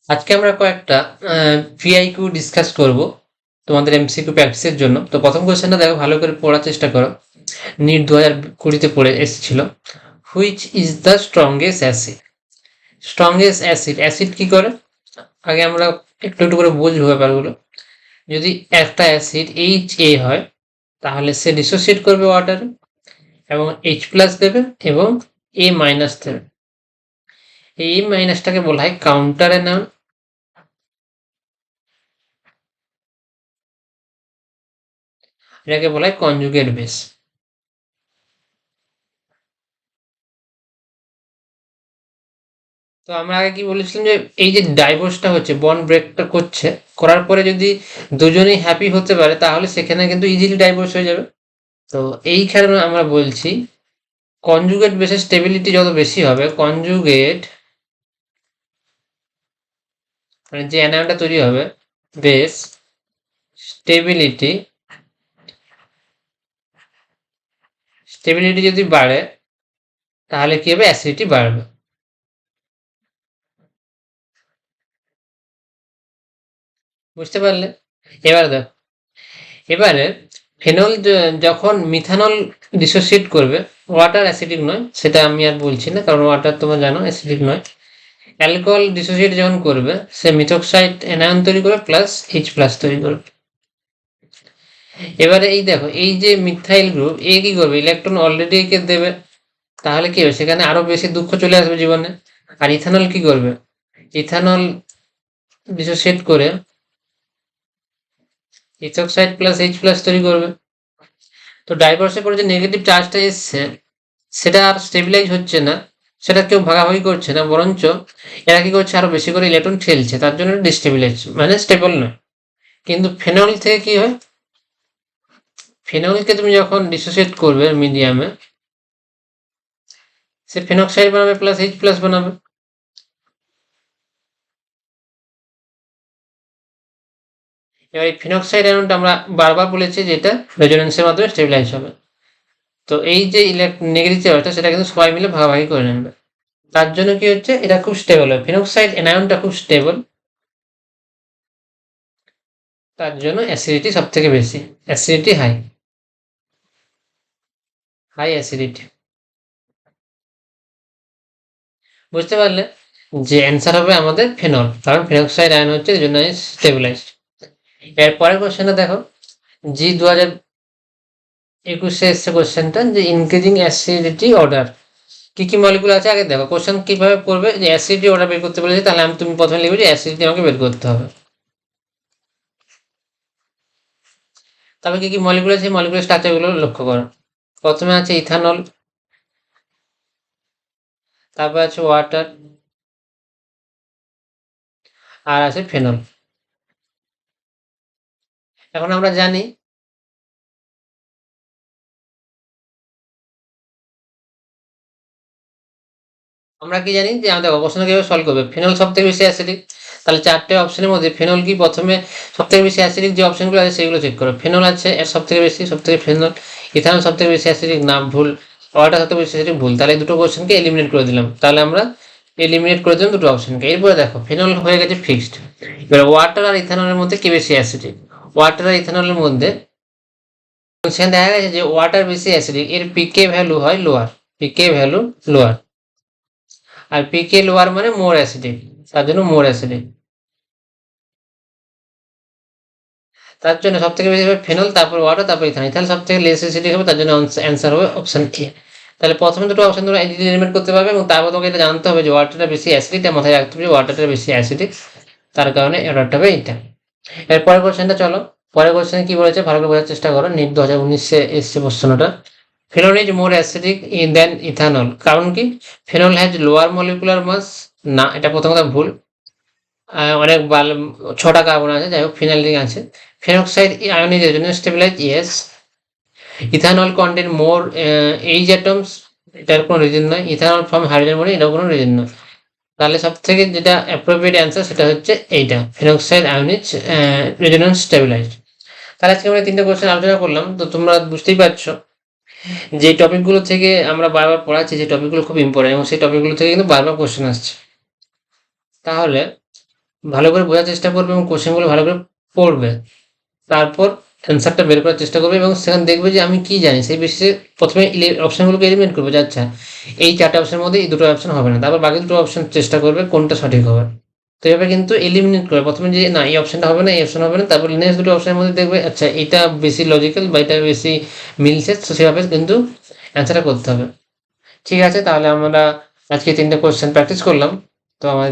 আজকে আমরা কয়েকটা পিআইকিউ ডিসকাস করব তোমাদের এমসিকিউ প্র্যাকটিসের জন্য। তো প্রথম কোশ্চেনটা দেখো, ভালো করে পড়ার চেষ্টা করো। নিট 2020-তে পড়ে এসেছিল, which is the strongest acid. Strongest acid, acid কি করে আগে আমরা একটু একটু করে বুঝবো ব্যাপারগুলো। যদি একটা অ্যাসিড এইচ হয় তাহলে সে ডিসোসিয়েট করবে ওয়াটারে এবং H+ দেবে এবং A- দেবে। এই মাইনাসটাকে বলা হয় কাউন্টার অ্যানায়ন। এটাকে বলা হয় কনজুগেট বেস। তো আমরা আগে কি বলেছিলাম যে এই যে ডাইভোর্সটা হচ্ছে, বন্ড ব্রেকটা করছে, করার পরে যদি দুজনেই হ্যাপি হতে পারে তাহলে সেখানে কিন্তু ইজিলি ডাইভোর্স হয়ে যাবে। তো এই কারণে আমরা বলছি কনজুগেট বেসের স্টেবিলিটি যত বেশি হবে, কনজুগেট মানে যে অ্যানায়নটা তৈরি হবে, বেস স্টেবিলিটি স্টেবিলিটি যদি বাড়ে তাহলে কি হবে, অ্যাসিডিটি বাড়বে। বুঝতে পারলে? এবার দেখো, এবারে ফেনল যখন মিথানল ডিসোসিয়েট করবে, ওয়াটার অ্যাসিডিক নয়, সেটা আমি আর বলছি না, কারণ ওয়াটার তোমরা জানো অ্যাসিডিক নয়। অ্যালকোহল ডিসোসিয়েট যখন করবে, সে মিথক্সাইড অ্যানায়ন তৈরি করবে প্লাস H+ তৈরি করবে। এবারে এই দেখো, এই যে মিথাইল গ্রুপ এ কি করবে, ইলেকট্রন অলরেডি একে দেবে, তাহলে কি হবে, সেখানে আরো বেশি দুঃখ চলে আসবে জীবনে। আর ইথানল কি করবে, ইথানল ডিসোসিয়েট করে ইথক্সাইড প্লাস H+ তৈরি করবে। তো ডাইভার্সের পরে যে নেগেটিভ চার্জটা এসছে সেটা আর স্টেবিলাইজ হচ্ছে না, সেটা কেউ ভাগাভাগি করছে না, বরঞ্চ এরা কি করছে, আরো বেশি করে ইলেকট্রন ঠেলছে, তার জন্য ডিস্টেবিলাইজ মানে স্টেবল নয়। কিন্তু ফেনল থেকে কি হয়, ফেনলকে তুমি যখন ডিসোসিয়েট করবে মিডিয়ামে, সে ফেনক্সাইড বানাবে প্লাস H+ বানাবে। এবার এই ফেনক্সাইড অ্যায়নটা আমরা বারবার বলেছি যে এটা রেজোনেন্সের মাধ্যমে স্টেবিলাইজ হবে। তো এই যে নেগেটিভ চার্জটা সেটা কিন্তু সবাই মিলে ভাগাভাগি করে নেবে, তার জন্য কি হচ্ছে, এটা খুব স্টেবল হয়, ফেনক্সাইড অ্যানায়নটা খুব স্টেবল, তার জন্য অ্যাসিডিটি সব থেকে বেশি, অ্যাসিডিটি হাই, হাই অ্যাসিডিটি। বুঝতে পারলে যে অ্যান্সার হবে আমাদের ফেনল, কারণ ফেনক্সাইড আয়ন হচ্ছে এই জন্য স্টেবিলাইজড। এর পরের কোশ্চেনটা দেখো, জি 2021-এ এসছে কোশ্চেনটা, যে ইনক্রিজিং অ্যাসিডিটি অর্ডার কি কি মলিকুল আছে। আগে দেখো কোশ্চেন কিভাবে করবে, যে অ্যাসিডিটি অর্ডার বের করতে বলেছে, তাহলে তুমি প্রথমে লিখবে যে অ্যাসিডিটি আমাকে বের করতে হবে। তবে কি কি মলিকুল আছে, মলিকুলার স্ট্রাকচারগুলো লক্ষ্য করো। প্রথমে আছে ইথানল, তারপর আছে ওয়াটার, আর আছে ফেনল। এখন আমরা জানি আমরা কি জানি যে আমাদের অবস্থান কিভাবে সলভ করবে, ফেনল সব থেকে বেশি অ্যাসিডিক, তাহলে চারটে অপশনের মধ্যে ফেনল কি প্রথমে সব থেকে বেশি অ্যাসিডিক, যে অপশনগুলো আছে সেগুলো চেক করো। ফেনল আছে এর সব থেকে বেশি, সব থেকে ফেনল। ইথানল সব থেকে বেশি অ্যাসিডিক, না ভুল। ওয়াটার সব থেকে বেশি অ্যাসিডিক, ভুল। তাহলে এই দুটো কোশ্চেনকে এলিমিনেট করে দিলাম, তাহলে আমরা এলিমিনেট করে দিলাম দুটো অপশনকে। এরপরে দেখো ফেনল হয়ে গেছে ফিক্সড, এবার ওয়াটার আর ইথানলের মধ্যে কি বেশি অ্যাসিডিক, ওয়াটার আর ইথানলের মধ্যে সেখানে দেখা গেছে যে ওয়াটার বেশি অ্যাসিডিক, এর পিকে ভ্যালু হয় লোয়ার, পিকে ভ্যালু লোয়ার, আর পিকে লোয়ার মানে মোর অ্যাসিডিক, তার জন্য মোর অ্যাসিডিক। তার জন্য সব থেকে বেশি হবে ফেনল, তারপর ওয়াটার, তারপর ইথানল। ইথানল সব থেকে লেস অ্যাসিডিক হবে, তার জন্য অ্যান্সার হবে অপশন এ। তাহলে প্রথমে দুটো অপশন তোমরা এলিমিনেট করতে পারবে, এবং তারপর তোমাকে এটা জানতে হবে যে ওয়াটারটা বেশি অ্যাসিডিক, তার মাথায় রাখতে হবে যে ওয়াটারটা বেশি অ্যাসিডিক, তার কারণে অর্ডারটা হবে এইটা। এর পরের কোশ্চেনটা চলো, পরের কোশ্চেনে কি বলেছে ভালো করে বোঝার চেষ্টা করো। নিট 2019-এ এসছে প্রশ্নটা। Phenol is more acidic than ethanol, কারণ কি, phenol has lower molecular mass. না, এটা প্রথম কথা ভুল। অনেক 6টা কার্বন আছে, যাই হোক ফিনাইল রিং আছে। Phenoxide ion is resonance stabilised, yes. Ethanol contain more H atoms, এটার কোনো রিজন নয়। ইথানল ফ্রম হাইড্রোজেন বলে, এটাও কোনো রিজন নয়। তাহলে সব থেকে যেটা অ্যাপ্রোপ্রিয়েট অ্যান্সার সেটা হচ্ছে এইটা, phenoxide ion is resonance stabilised. তাহলে আজকে আমরা 3টে কোশ্চেন আলোচনা করলাম। তো তোমরা বুঝতেই পারছো যে টপিকগুলো থেকে আমরা বারবার পড়াচ্ছি, যে টপিকগুলো খুব ইম্পর্টেন্ট, এবং সেই টপিকগুলো থেকে কিন্তু বারবার কোশ্চেন আসছে। তাহলে ভালো করে বোঝার চেষ্টা করবে এবং কোশ্চেনগুলো ভালো করে পড়বে। তারপর অ্যান্সারটা বের করার চেষ্টা করবে এবং সেখানে দেখবে যে আমি কি জানি সেই বেসিসে প্রথমে অপশনগুলোকে এলিমিনেট করবে যে আচ্ছা এই 4টা অপশনের মধ্যে এই 2টো অপশন হবে না। তারপর বাকি 2টো অপশন চেষ্টা করবে কোনটা সঠিক হবে। তো এভাবে কিন্তু এলিমিনেট করে প্রথমে যে না এই অপশনটা হবে না, এই অপশন হবে না, তারপর নেক্সট 2টো অপশনের মধ্যে দেখবে আচ্ছা এটা বেশি লজিক্যাল বা এটা বেশি মিলছে, তো সেভাবে কিন্তু অ্যান্সারটা করতে হবে। ঠিক আছে, তাহলে আমরা আজকে 3টে কোয়েশ্চেন প্র্যাকটিস করলাম। তো আমাদের